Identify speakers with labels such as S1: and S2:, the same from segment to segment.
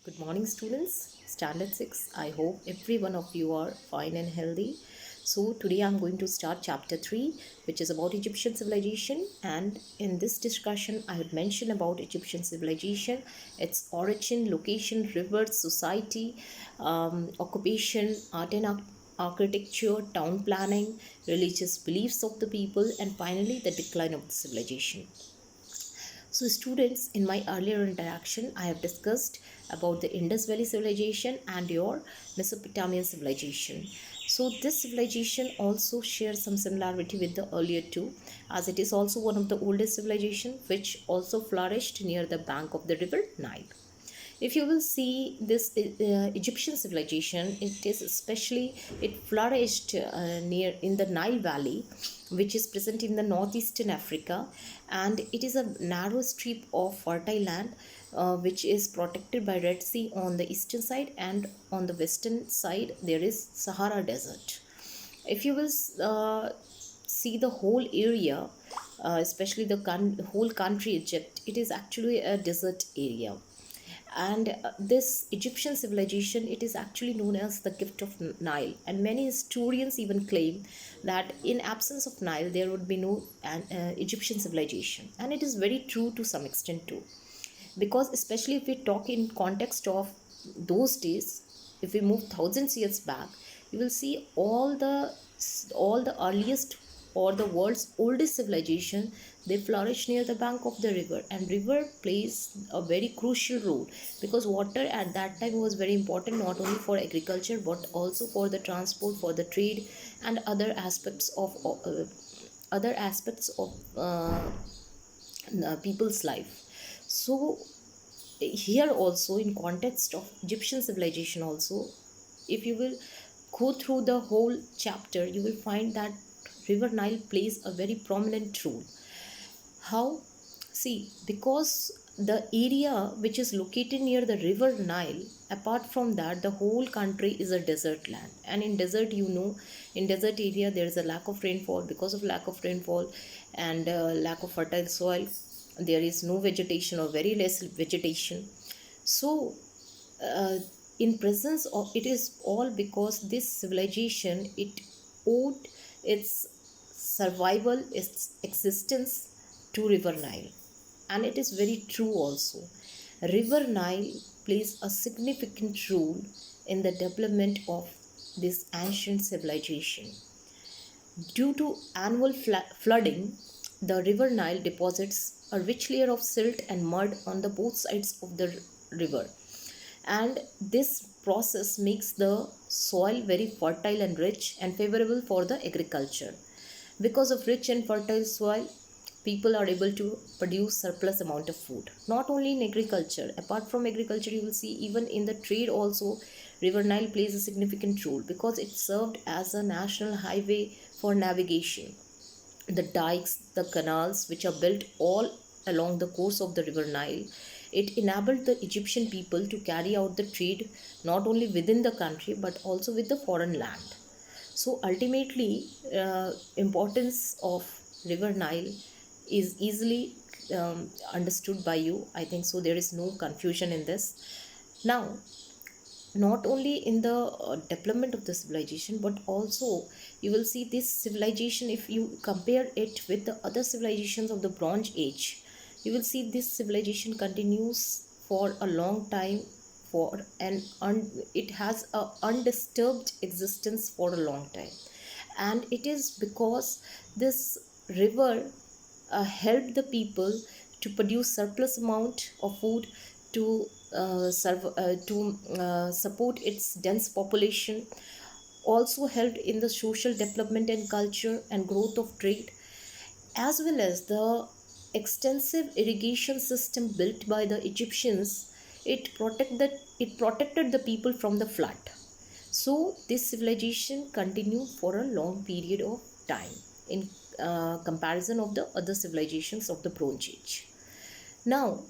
S1: Good morning, students. Standard 6. I hope every one of you are fine and healthy. So, today I'm going to start chapter 3, which is about Egyptian civilization. And in this discussion, I would mention about Egyptian civilization, its origin, location, rivers, society, occupation, art and architecture, town planning, religious beliefs of the people, and finally the decline of the civilization. So, students, in my earlier interaction, I have discussed about the Indus Valley civilization and your Mesopotamian civilization. So, this civilization also shares some similarity with the earlier two, as it is also one of the oldest civilization which also flourished near the bank of the river Nile. If you will see this Egyptian civilization, it is especially it flourished near in the Nile Valley, which is present in the northeastern Africa, and it is a narrow strip of fertile land which is protected by Red Sea on the eastern side, and on the western side there is Sahara Desert. If you will see the whole area, especially the whole country Egypt, it is actually a desert area. And this Egyptian civilization, it is actually known as the gift of Nile, and many historians even claim that in absence of Nile there would be no Egyptian civilization, and it is very true to some extent too, because especially if we talk in context of those days, if we move thousands years back, you will see all the earliest or the world's oldest civilization, they flourish near the bank of the river, and river plays a very crucial role, because water at that time was very important, not only for agriculture but also for the transport, for the trade, and other aspects of people's life. So here also, in context of Egyptian civilization also, if you will go through the whole chapter, you will find that river Nile plays a very prominent role. How? See, because the area which is located near the river Nile, apart from that, the whole country is a desert land. And in desert, in desert area, there is a lack of rainfall. Because of lack of rainfall and lack of fertile soil, there is no vegetation or very less vegetation. So, uh, in presence of it is all because this civilization, it owed its survival, its existence to river Nile, and it is very true also. River Nile plays a significant role in the development of this ancient civilization. Due to annual flooding, the river Nile deposits a rich layer of silt and mud on the both sides of the river, and this process makes the soil very fertile and rich and favorable for the agriculture. Because of rich and fertile soil, people are able to produce surplus amount of food. Not only in agriculture, apart from agriculture, you will see even in the trade also, river Nile plays a significant role, because it served as a national highway for navigation. The dikes, the canals which are built all along the course of the river Nile, it enabled the Egyptian people to carry out the trade not only within the country but also with the foreign land. So ultimately, importance of river Nile is easily understood by you. I think so. There is no confusion in this. Now, not only in the development of the civilization, but also you will see this civilization, if you compare it with the other civilizations of the Bronze Age, you will see this civilization continues for a long time, for an it has a undisturbed existence for a long time. And it is because this river helped the people to produce surplus amount of food, to support its dense population, also helped in the social development and culture and growth of trade, as well as the extensive irrigation system built by the Egyptians. It protected the people from the flood. So this civilization continued for a long period of time in comparison of the other civilizations of the Bronze Age. Now,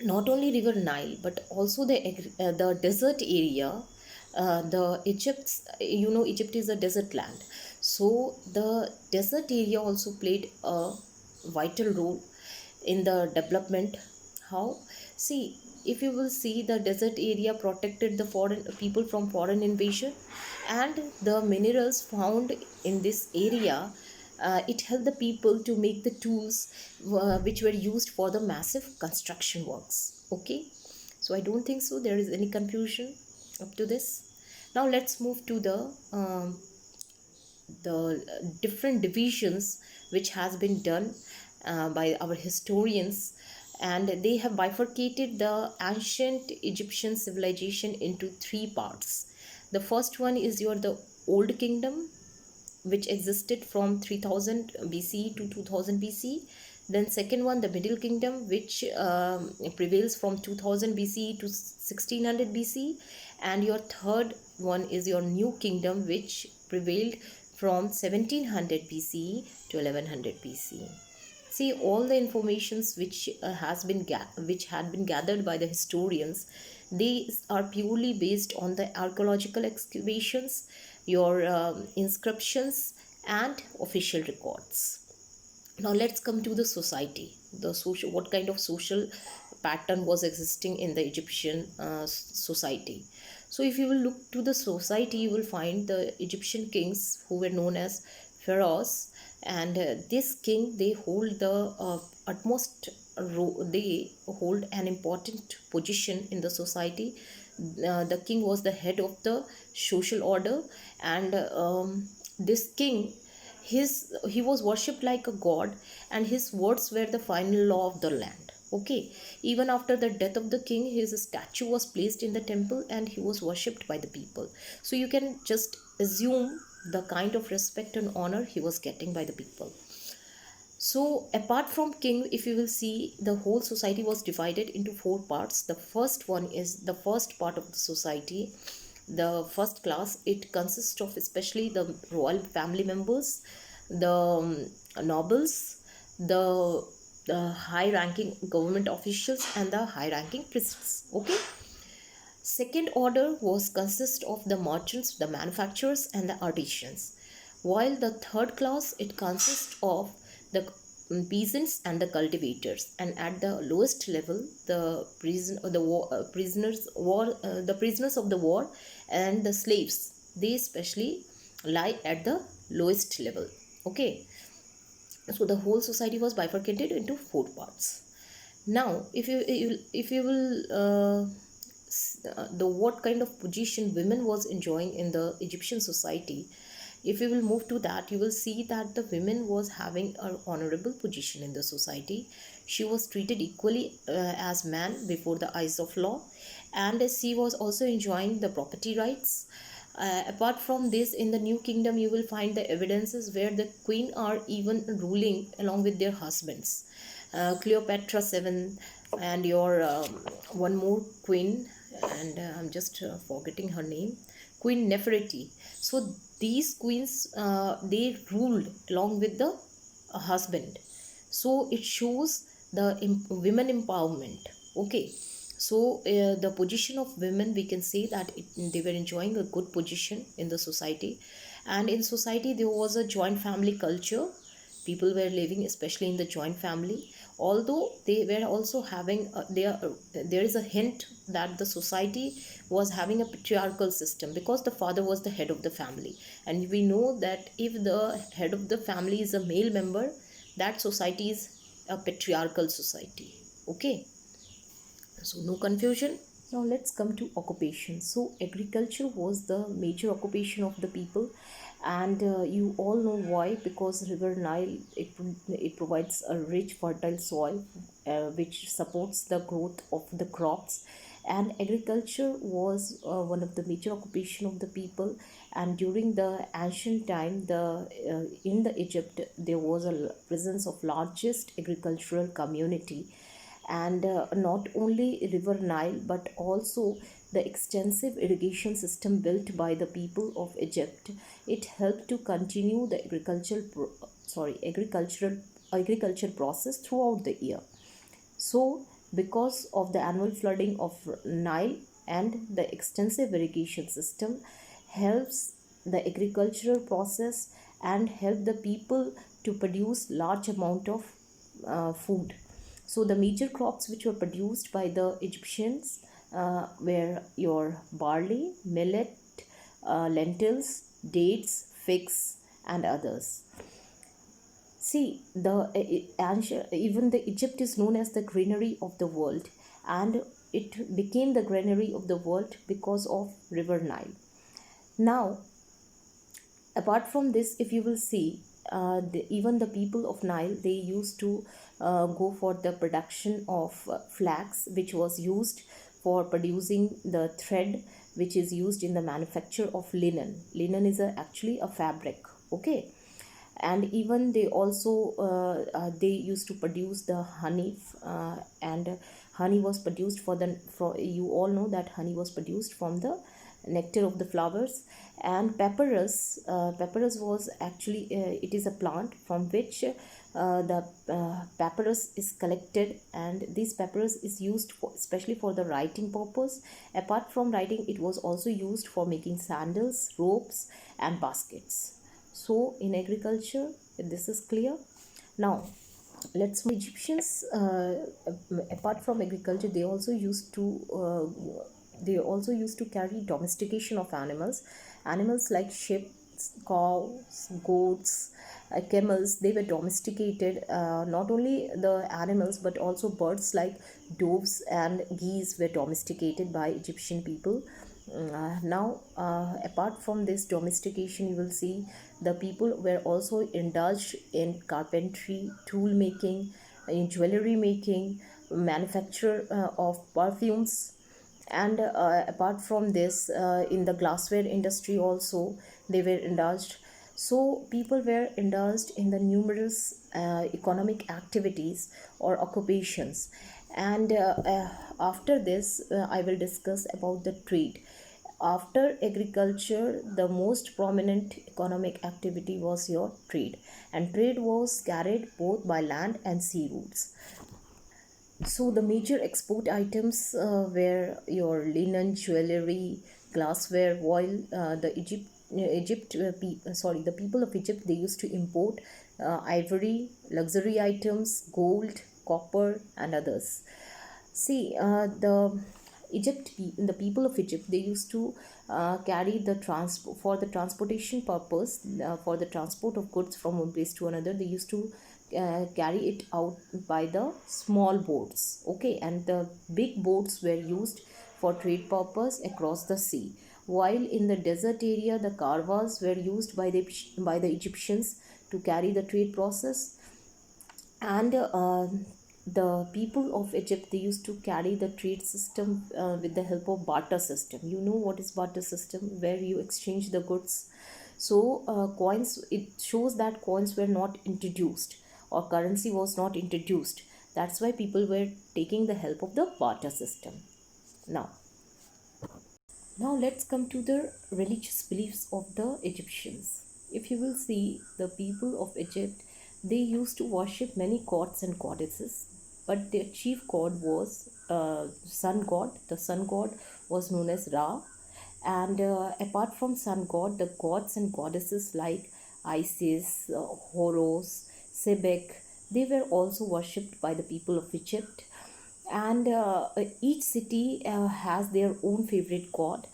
S1: not only river Nile but also the desert area, the Egypt, Egypt is a desert land. So the desert area also played a vital role in the development. How? See, if you will see, the desert area protected the foreign people from foreign invasion, and the minerals found in this area, it helped the people to make the tools which were used for the massive construction works. Okay, so I don't think so there is any confusion up to this. Now let's move to the different divisions which has been done by our historians, and they have bifurcated the ancient Egyptian civilization into three parts. The first one is the old kingdom, which existed from 3000 BC to 2000 BC. Then second one, the middle kingdom, which prevails from 2000 BC to 1600 BC. And your third one is your new kingdom, which prevailed from 1700 BC to 1100 BC. See, all the informations which which had been gathered by the historians, they are purely based on the archaeological excavations, your inscriptions, and official records. Now let's come to the society, the social, what kind of social pattern was existing in the Egyptian society. So if you will look to the society, you will find the Egyptian kings who were known as pharaohs, and this king, they hold the utmost they hold an important position in the society. The king was the head of the social order, and this king, he was worshipped like a god, and his words were the final law of the land. Okay, even after the death of the king, his statue was placed in the temple and he was worshipped by the people. So you can just assume the kind of respect and honor he was getting by the people. So apart from king, if you will see, the whole society was divided into four parts. The first one is the first part of the society, the first class. It consists of especially the royal family members, the nobles, the high ranking government officials, and the high ranking priests. Okay, second order was consist of the merchants, the manufacturers, and the artisans, while the third class, it consists of the peasants and the cultivators, and at the lowest level, the prisoners of the war and the slaves, they especially lie at the lowest level. Okay, so the whole society was bifurcated into four parts. Now if you will the what kind of position women was enjoying in the Egyptian society, if you will move to that, you will see that the women was having an honorable position in the society. She was treated equally as man before the eyes of law, and she was also enjoying the property rights. Apart from this, in the new kingdom, you will find the evidences where the queen are even ruling along with their husbands. Cleopatra 7, and your one more queen, and I'm just forgetting her name, Queen Nefertiti. So these queens, they ruled along with the husband. So it shows the women empowerment. Okay, so the position of women, we can say that they were enjoying a good position in the society. And in society, there was a joint family culture. People were living especially in the joint family, although they were also having there is a hint that the society was having a patriarchal system, because the father was the head of the family, and we know that if the head of the family is a male member, that society is a patriarchal society. Okay, so no confusion. Now let's come to occupation. So agriculture was the major occupation of the people, and you all know why, because river Nile, it provides a rich fertile soil which supports the growth of the crops, and agriculture was one of the major occupation of the people. And during the ancient time, the in the Egypt, there was a presence of largest agricultural community, and not only river Nile, but also the extensive irrigation system built by the people of Egypt, it helped to continue the agriculture process throughout the year. So because of the annual flooding of Nile, and the extensive irrigation system helps the agricultural process and help the people to produce large amount of food. So the major crops which were produced by the Egyptians were your barley, millet, lentils, dates, figs, and others. See, even the Egypt is known as the granary of the world, and it became the granary of the world because of River Nile. Now, apart from this, if you will see, even the people of Nile, they used to go for the production of flax, which was used for producing the thread, which is used in the manufacture of linen. Linen is actually a fabric. Okay. And even they also they used to produce the honey, and honey was produced for you all know that honey was produced from the nectar of the flowers. And papyrus was actually it is a plant from which the papyrus is collected, and this papyrus is used for, especially for the writing purpose. Apart from writing, it was also used for making sandals, ropes, and baskets. So in agriculture, this is clear. Now let's Egyptians, apart from agriculture, they also used to carry domestication of animals like sheep, cows, goats, camels. They were domesticated. Not only the animals but also birds like doves and geese were domesticated by Egyptian people. Now, apart from this domestication, you will see the people were also indulged in carpentry, tool making, in jewelry making, manufacture of perfumes, and apart from this, in the glassware industry also they were indulged. So people were indulged in the numerous economic activities or occupations. And after this, I will discuss about the trade. After agriculture, the most prominent economic activity was your trade, and trade was carried both by land and sea routes. So the major export items were your linen, jewelry, glassware, oil. The people of Egypt, they used to import ivory, luxury items, gold, copper, and others. See, the people of Egypt, they used to carry the transport for the transportation purpose, for the transport of goods from one place to another. They used to carry it out by the small boats. Okay, and the big boats were used for trade purpose across the sea. While in the desert area, the carvas were used by the Egyptians to carry the trade process. And the people of Egypt, they used to carry the trade system with the help of barter system. You know what is barter system, where you exchange the goods. So coins, it shows that coins were not introduced or currency was not introduced. That's why people were taking the help of the barter system. Now, let's come to the religious beliefs of the Egyptians. If you will see, the people of Egypt, they used to worship many gods and goddesses, but their chief god was sun god. The sun god was known as Ra, and apart from sun god, the gods and goddesses like Isis, Horus, Sebek, they were also worshipped by the people of Egypt. And each city has their own favorite god.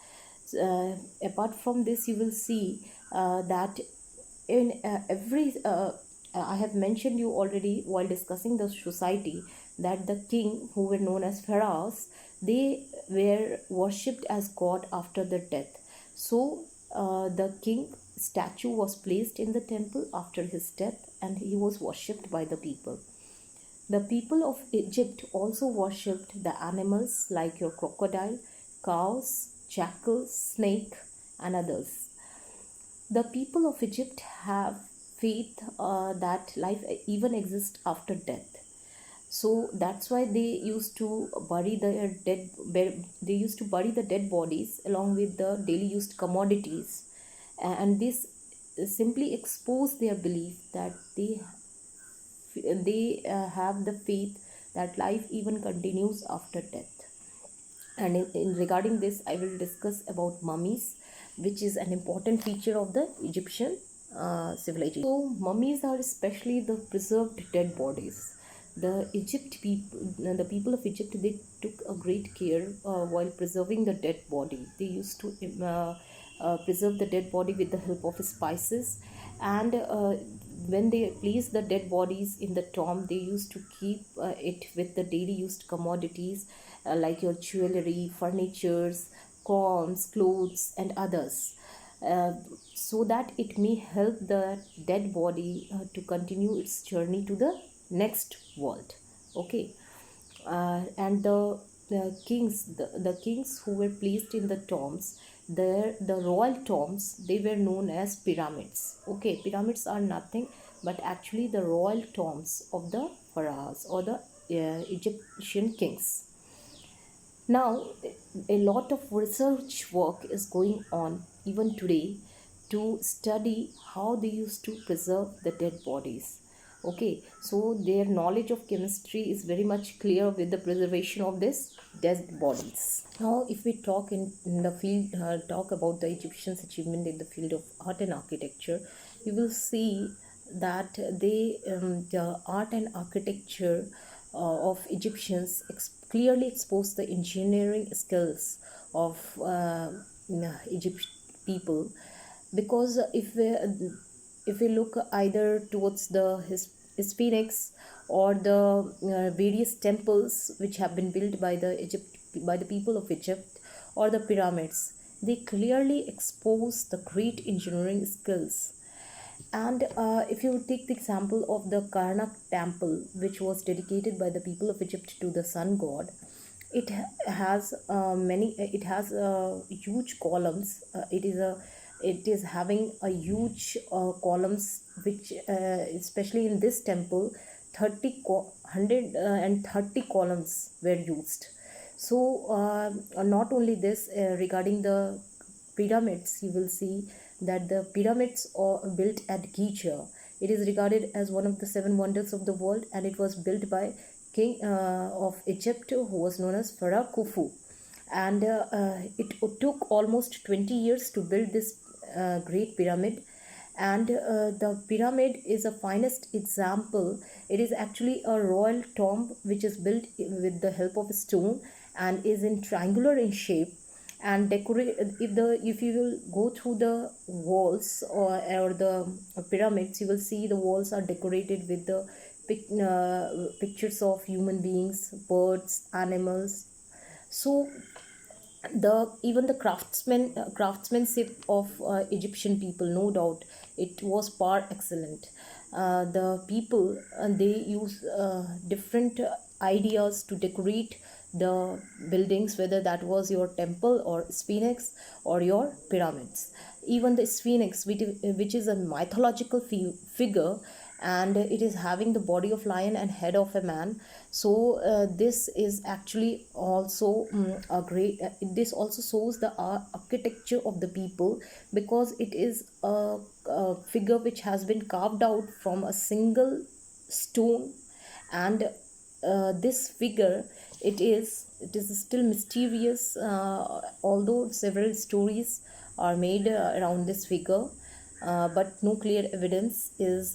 S1: Apart from this, you will see that in every I have mentioned you already while discussing the society, that the king who were known as pharaohs, they were worshipped as god after their death. So the king statue was placed in the temple after his death, and he was worshipped by the people. The people of Egypt also worshipped the animals like your crocodile, cows, jackals, snake, and others. The people of Egypt have faith that life even exists after death. So that's why they used to bury their they used to bury the dead bodies along with the daily used commodities, and this simply expose their belief that they have the faith that life even continues after death. And in regarding this, I will discuss about mummies, which is an important feature of the Egyptian civilization. So mummies are especially the preserved dead bodies. the people of Egypt, they took a great care while preserving the dead body. They used to preserve the dead body with the help of spices, and when they placed the dead bodies in the tomb, they used to keep it with the daily used commodities like your jewelry, furnitures, combs, clothes, and others, uh, so that it may help the dead body to continue its journey to the next world. Okay. And the kings who were placed in the tombs, the royal tombs, they were known as pyramids. Okay, pyramids are nothing but actually the royal tombs of the pharaohs or the Egyptian kings. Now, a lot of research work is going on even today to study how they used to preserve the dead bodies. Okay, so their knowledge of chemistry is very much clear with the preservation of these dead bodies. Now, if we talk in the field, talk about the Egyptians' achievement in the field of art and architecture, you will see that the art and architecture of Egyptians clearly expose the engineering skills of Egypt people, because if we look either towards the Sphinx or the various temples which have been built by the people of Egypt, or the pyramids, they clearly expose the great engineering skills. And if you take the example of the Karnak temple, which was dedicated by the people of Egypt to the sun god, it has huge columns. It is having a huge columns, which especially in this temple, 130 columns were used. So not only this, regarding the pyramids, you will see that the pyramids are built at Giza. It is regarded as one of the seven wonders of the world, and it was built by king of Egypt, who was known as Pharaoh Khufu. And it took almost 20 years to build this great pyramid. And the pyramid is a finest example. It is actually a royal tomb which is built with the help of stone and is in triangular in shape, and decorate. If you will go through the walls or the pyramids, you will see the walls are decorated with the pictures of human beings, birds, animals. So the even the craftsmanship of Egyptian people, no doubt it was par excellent. The people, they use different ideas to decorate the buildings, whether that was your temple or sphinx or your pyramids. Even the sphinx, which is a mythological figure, and it is having the body of lion and head of a man. So this is actually also a great this also shows the architecture of the people, because it is a figure which has been carved out from a single stone. And this figure, it is still mysterious, although several stories are made around this figure, but no clear evidence is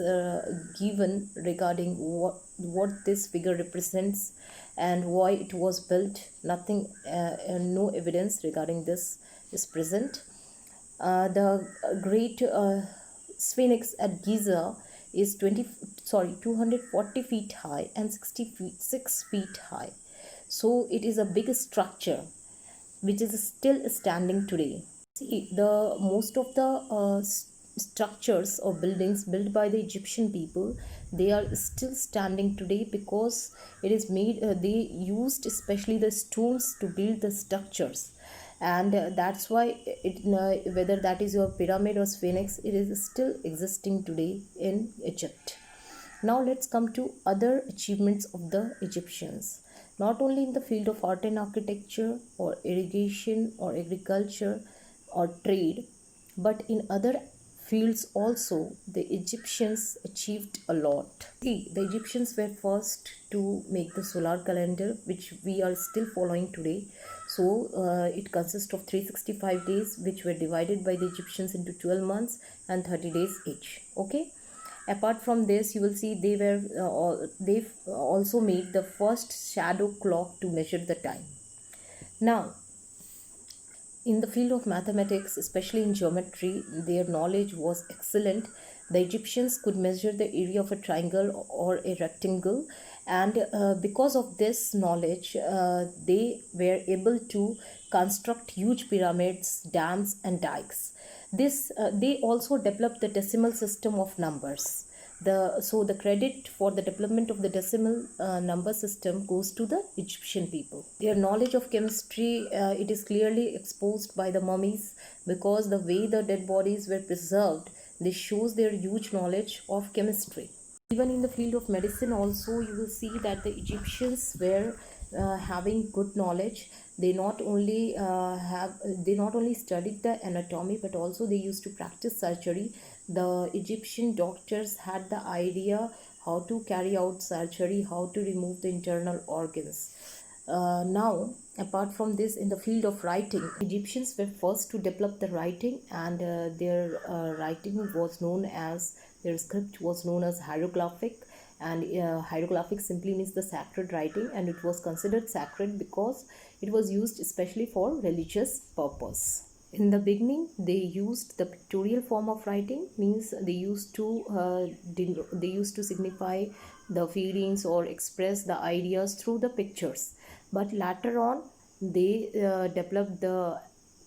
S1: given regarding what this figure represents and why it was built. Nothing, no evidence regarding this is present. The great Sphinx at Giza is 240 feet high and 6 feet high. So it is a big structure which is still standing today. See, the most of the structures or buildings built by the Egyptian people, they are still standing today, because it is made. They used especially the stones to build the structures, and that's why whether that is your pyramid or sphinx, it is still existing today in Egypt. Now let's come to other achievements of the Egyptians. Not only in the field of art and architecture, or irrigation, or agriculture, or trade, but in other fields also, the Egyptians achieved a lot. See, the Egyptians were first to make the solar calendar, which we are still following today. So it consists of 365 days, which were divided by the Egyptians into 12 months and 30 days each. Okay. Apart from this, you will see they've also made the first shadow clock to measure the time. Now, in the field of mathematics, especially in geometry, their knowledge was excellent. The Egyptians could measure the area of a triangle or a rectangle, and because of this knowledge, they were able to construct huge pyramids, dams, and dikes. They also developed the decimal system of numbers. The credit for the development of the decimal number system goes to the Egyptian people. Their knowledge of chemistry, it is clearly exposed by the mummies, because the way the dead bodies were preserved, this shows their huge knowledge of chemistry. Even in the field of medicine also, you will see that the Egyptians were having good knowledge. They not only studied the anatomy, but also they used to practice surgery. The Egyptian doctors had the idea how to carry out surgery, how to remove the internal organs. Now, apart from this, in the field of writing, Egyptians were first to develop the writing, and their writing was known as, their script was known as hieroglyphic. And hieroglyphic simply means the sacred writing, and it was considered sacred because it was used especially for religious purpose. In the beginning, they used the pictorial form of writing, means they used to signify the feelings or express the ideas through the pictures. But later on, they developed the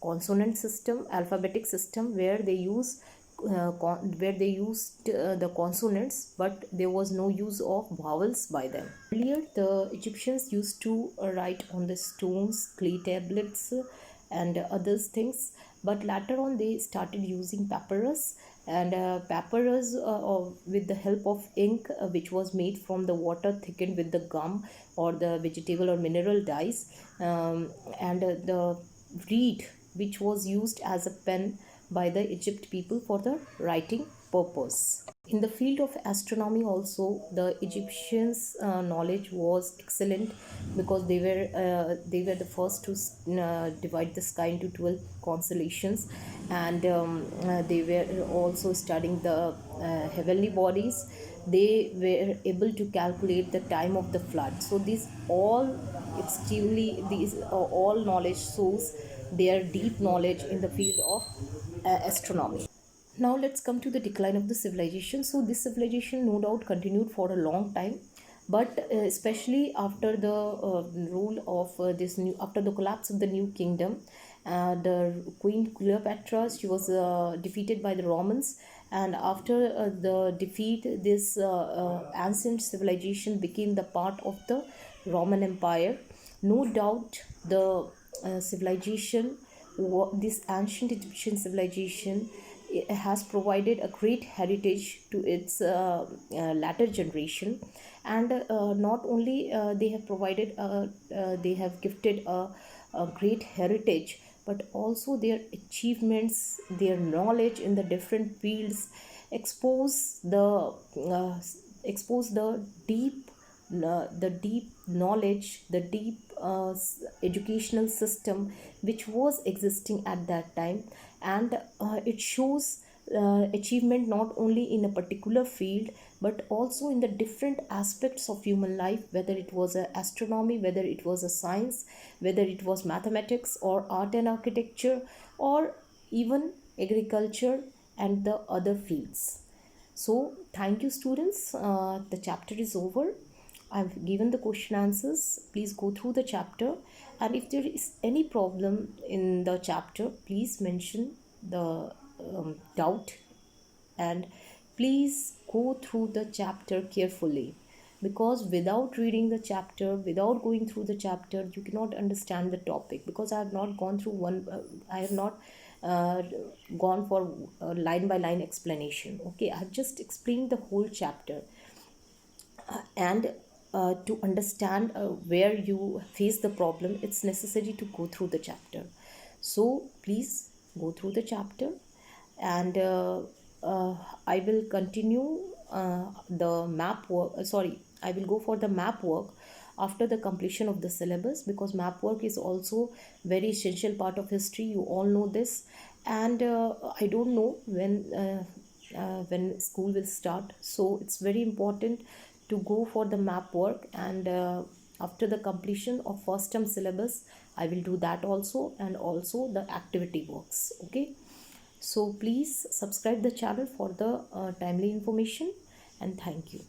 S1: consonant system, alphabetic system, where they used the consonants, but there was no use of vowels by them. Earlier, the Egyptians used to write on the stones, clay tablets, and other things, but later on they started using papyrus. And papyrus, with the help of ink, which was made from the water thickened with the gum or the vegetable or mineral dyes, and the reed, which was used as a pen by the Egypt people for the writing purpose. In the field of astronomy also, the Egyptians' knowledge was excellent, because they were the first to divide the sky into 12 constellations, and they were also studying the heavenly bodies. They were able to calculate the time of the flood. So these all knowledge shows their deep knowledge in the field of astronomy. Now let's come to the decline of the civilization. So this civilization no doubt continued for a long time, but especially after the rule of after the collapse of the new kingdom, the Queen Cleopatra, she was defeated by the Romans, and after the defeat, this ancient civilization became the part of the Roman Empire. No doubt the civilization, this ancient Egyptian civilization, it has provided a great heritage to its latter generation. And not only they have gifted a great heritage, but also their achievements, their knowledge in the different fields expose uh, the deep knowledge, the deep educational system which was existing at that time. And it shows achievement not only in a particular field, but also in the different aspects of human life, whether it was a astronomy, whether it was a science, whether it was mathematics or art and architecture, or even agriculture and the other fields. So thank you, students. The chapter is over. I've given the question answers. Please go through the chapter, and if there is any problem in the chapter, please mention the doubt, and please go through the chapter carefully, because without reading the chapter, without going through the chapter, you cannot understand the topic. Because I have not gone through I have not uh, gone for line by line explanation. Okay, I have just explained the whole chapter. And to understand where you face the problem, it's necessary to go through the chapter. So please go through the chapter, and uh, I will continue the map work. Sorry, I will go for the map work after the completion of the syllabus, because map work is also very essential part of history. You all know this. And I don't know when when school will start. So it's very important to go for the map work, and after the completion of first term syllabus I will do that also, and also the activity works. Okay, so please subscribe the channel for the timely information, and thank you.